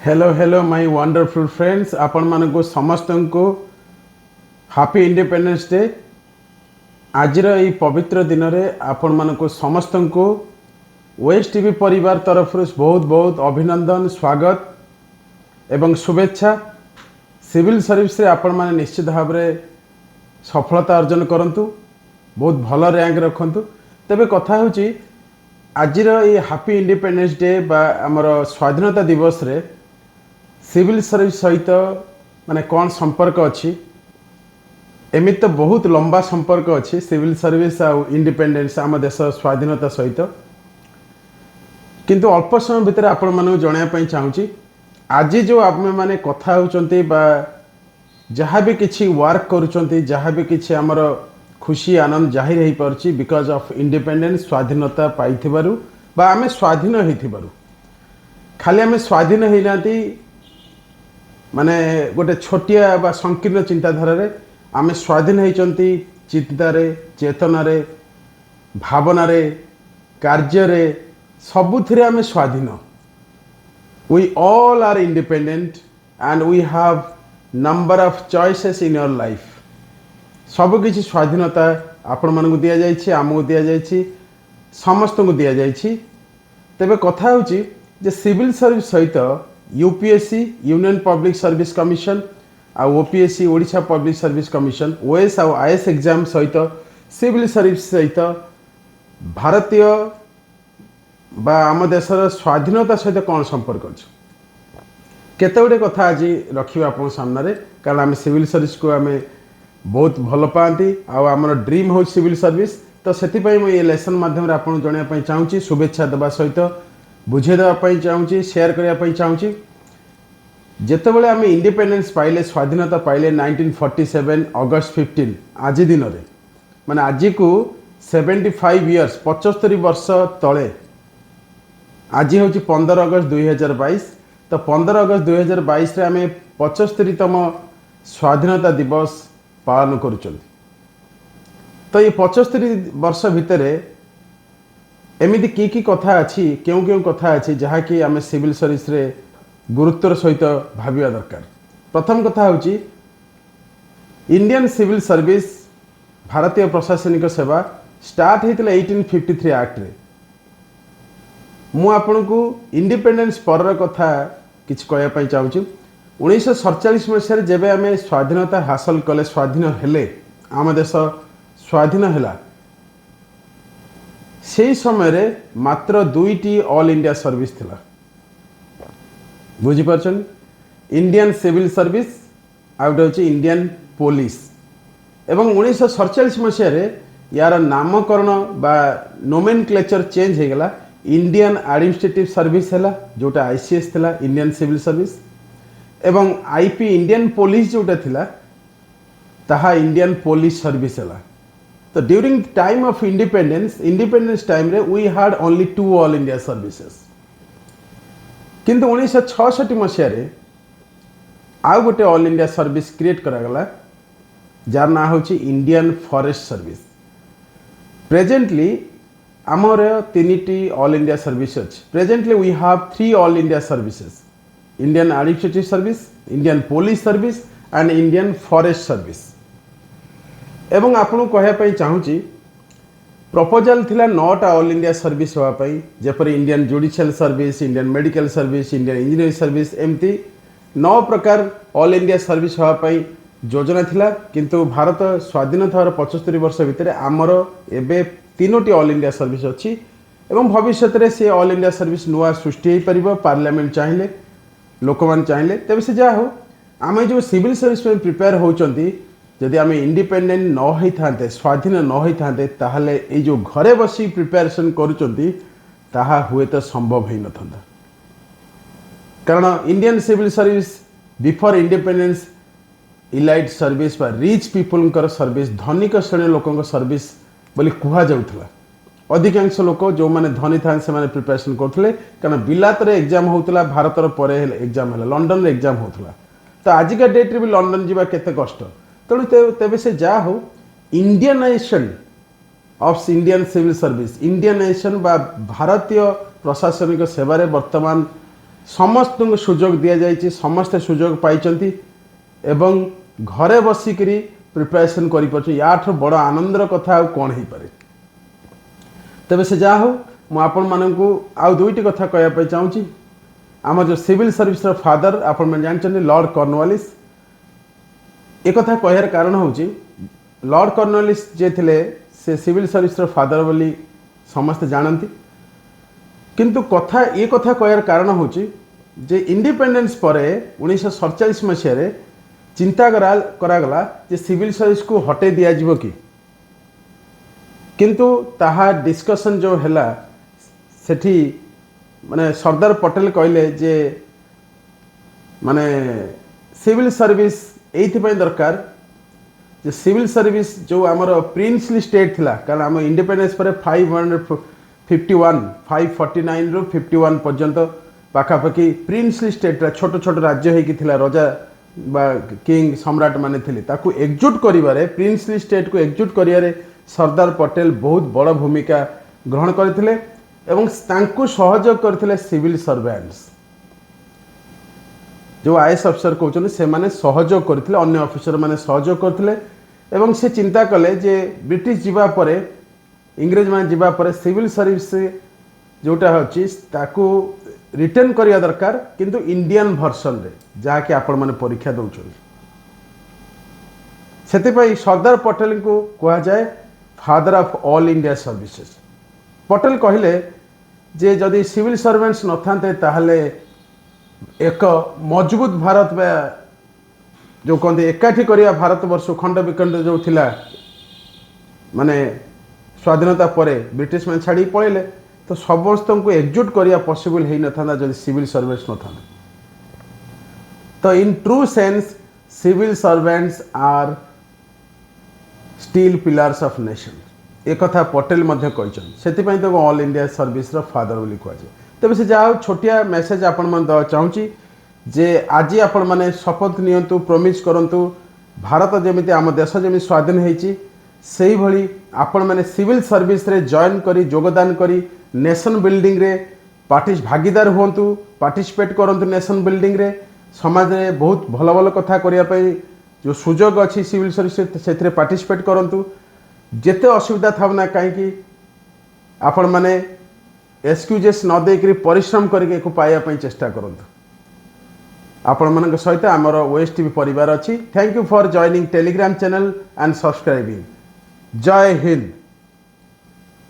Hello hello my wonderful friends आपण मानको समस्त को हैप्पी इंडिपेंडेंस डे। आज ये पवित्र दिन में आपण मानको समस्त को वेस्ट टीवी परिवार तरफ बहुत बहुत अभिनंदन स्वागत एवं शुभेच्छा। सिविल सर्विस रे आपण माने निश्चित भाव में सफलता अर्जन करंतु, बहुत भल रैंक रखंतु। तेबे कथा होची आजिर ये हैप्पी इंडिपेंडेंस डे बा आमर स्वाधीनता दिवस रे सिविल सर्विस सहित माने कौन संपर्क अच्छी। एमित तो बहुत लंबा संपर्क अच्छी सिविल सर्विस आ इंडिपेंडेंस आम देश स्वाधीनता सहित, किंतु अल्प समय भितर आपण मानू जणाया चाहूँगी आज जो आमे माने कथा होचंती बा जहाँ भी किसी वर्क करुचंती, जहाँ भी किसी आमर खुशी आनंद जाहिर हो पार्ची बिकॉज ऑफ इंडिपेंडेंस स्वाधीनता पाइथिबारु बा आमे स्वाधीन होइथिबारु। खाली आमे स्वाधीन होइनाती माने गोटे छोटिया बा संकीर्ण चिंताधारा आमे स्वाधीन होइचंती चिंतारे, चेतनारे, भावनारे, कार्य सबुथिरे आमे स्वाधीन। We all are independent and we have number of choices in your life. सब किसी स्वाधीनता आपण मानकु दिया जाइछि, आमको दिया जाइछि, समस्त को दिया जाइछि। तेबे कथा होछि जे सिविल सर्विस सहित UPSC union public service commission आ OPSC Odisha public service commission OS आ आईएएस एग्जाम सहित सिविल सर्विस सहित भारतीय बा आम देशर स्वाधीनता सहित कौन संपर्क अच्छे केते गुडे कथा आज रखा आप सामने, कारण आम सिविल सर्विस को आम बहुत भल पाती आमर ड्रीम हो सिविल सर्विस। तो से मुझे लेसन माध्यम आपको जनवाई चाहूँगी, शुभेच्छा देवा सहित बुझेदेवाई चाहूँगी, शेयर करने चाहूँगी। जितेबाला आम इंडिपेंडेंस पाइले, स्वाधीनता पाइले 1947 अगस्त 15 आज दिन में माने आज को 75 इयर्स 75 वर्ष तले आज हूँ 15 अगस्त 2022। तो 15 अगस्त 2022 आम 75तम स्वाधीनता दिवस पालन करुचंती। तो ये 75 वर्ष भितर एमिति की कथा अच्छी, क्यों क्यों कथा अच्छी जहाँकि आम सिविल सर्विस रे गुरुत्वर सहित भाविया दरकार। प्रथम कथा होची इंडियन सिविल सर्विस भारतीय प्रशासनिक सेवा स्टार्ट होता 1853 एक्ट रे। मु आपन को इंडिपेंडेंस पर कथा किछ कहया चाहूँगी। 1947 मसीह जेबे आम स्वाधीनता हासिल कले, स्वाधीन हेले, आम देश स्वाधीन हैला, से समय रे मात्र 2टी ऑल इंडिया सर्विस थिला। बुझीपारछन, इंडियन सिविल सर्विस आ गोटे होची इंडियन पुलिस। एवं 1947 मसीह रे यार नामकरण बा नोमेनक्लेचर चेंज हो गला, इंडियन एडमिनिस्ट्रेटिव सर्विस हैला जोटा आईसीएस थिला, इंडियन सिविल सर्विस, एवं आईपी इंडियन पुलिस जोटा थिला ताहा इंडियन पुलिस सर्विस हैला। तो during time of independence time रे we had only 2 all India services. किंतु 1966 मसीह रे आउ गोटे ऑल इंडिया सर्विस क्रिएट करागला जार ना होची इंडियन फॉरेस्ट सर्विस। प्रेजेंटली आमर 3टी ऑल इंडिया सर्विस अच्छी। Presently we have 3 all India services, Indian administrative service, Indian police service and Indian forest service. एवं आपको कहवाई चाहूँगी प्रपोजल थिला 9टा ऑल इंडिया सर्विस होगापाई, जेपरी Indian judicial service, Indian medical service, Indian engineering service, एमती 9 प्रकार ऑल इंडिया सर्विस होगापाई योजना थिला। किंतु भारत स्वाधीन थवार 75 वर्ष भितर आमर एबे 3टी ऑल इंडिया सर्विस अच्छी एवं भविष्य में से ऑल इंडिया सर्विस नुआ सृष्टि हो पार, पार्लियामेंट चाहिए, लोक मैंने चाहिए। तेज से जहाँ हो आम जो सिविल सर्विस में प्रिपेयर होती, जदि आम इंडिपेंडेंट न होते, स्वाधीन न होते, ताहले ये जो घरे बसी प्रिपेरेसन करुचंती ताहा हुए तो संभव हो न। कारण Indian civil service before independence elite service बा रिच पीपल सर्विस, धनिक श्रेणी लोकों सर्विस बोली कुहा जाउथला। अधिकांश लोक जो माने धनी था से माने प्रिपरेशन करथले, कारण बिलात रे एग्जाम होउतला, भारत रो परे एग्जाम हैला, लंडन रे एग्जाम होउतला। तो आजिका डेट रे भी लंडन जीवा केते कष्ट। तेणु तेबे से जा हो Indianisation of Indian civil service, Indianisation बा भारतीय प्रशासनिक सेवा रे वर्तमान समस्त को सुजोग दि जाइए समस्ते सुजोग पाई एवं घरे बसिकी प्रिपरेशन कर बड़ आनंदर कथा कौन हो पारे तेरे से जहा हो मुझे आउ दुईटी कथा कहवाई चाहूँगी आम जो सिविल सर्विस फादर आपण जानते लॉर्ड कॉर्नवालिस एक कथा कहर कारण हूँ लॉर्ड कॉर्नवालिस जे थे से सिविल सर्विस फादर बोली समस्ते जानती किंतु कथा ये कथा कहर कारण हूँ जे इंडिपेंडेंस पर 1947 मसीह चिंता करागला जे सिविल सर्विस को हटे दिज्व कि किंतु ताहा डिस्कशन जो है सेठी माने सरदार पटेल कहले जे माने सिविल सर्विस ये दरकार जे सिविल सर्विस जो आमर प्रिंसली स्टेट थिला कारण आम इंडिपेंडेंस पर 549 रु 51 पर्यंत पाखापाखि प्रिंसली स्टेट छोट छोट राज्य होता रजा बा किंग सम्राट माने थिले ताकू एकजुट करिवारे प्रिंसली स्टेट को एकजुट करिवारे सरदार पटेल बहुत बड़ भूमिका ग्रहण करथिले एवं तांकू सहयोग करथिले सिविल सर्वेंट्स जो आईएएस अफिसर कहते से माने सहयोग करथिले अन्य ऑफिसर माने सहयोग करथिले एवं से चिंता कले जे ब्रिटिश जीवा परे इंग्रेज माने जीवा परे सिविल सर्विस जोटा होची ताकू रिटर्न करिया दरकार किंतु इंडियन वर्सन रे जाके आपण माने परीक्षा दउछन सेते पई सरदार पटेल को कहा जाए father of all India services Patel कहले जे जदि सिविल सर्वेंट्स न थांते ताहले एक मजबूत भारत जो कहते एकाठी करिया भारत वर्ष खंड विखंड जो थिला माने स्वाधीनता परे ब्रिटिश में छाड़ी पड़े तो समस्त को एकजुट करिया पॉसिबल है न था जदि सिविल सर्वेंट्स न था तो in true sense civil servants are steel pillars of nation एक कथा पटेल मध्य कहते तो ऑल इंडिया सर्विस रो फादर बोली कहुए तेज से जहाँ छोटिया मेसेज आपण मन चाहूँगी जे आज आपण मैंने शपथ नियंतु प्रॉमिस करंतु भारत जमी आम देश जमी स्वाधीन होती से भली आपण मैंने सिविल सर्विस रे जॉइन करी योगदान करी नेशन बिल्डिंग रे भागीदार हुंतु पार्टिसिपेट करंतु नेशन बिल्डिंग रे समाज रे बहुत भल भल कथा करिया पई जो सुजोग अच्छी सिविल सर्विस से पार्टिसिपेट करंतु जेते असुविधा था ना कहीं आपण मैंने एक्सक्यूजेस न देकरी परिश्रम करके पाइबा चेष्टा करंतु आपण मन सहित आमर ओएस टीवी परिवार अच्छी thank you for joining Telegram channel and subscribing जय हिंद।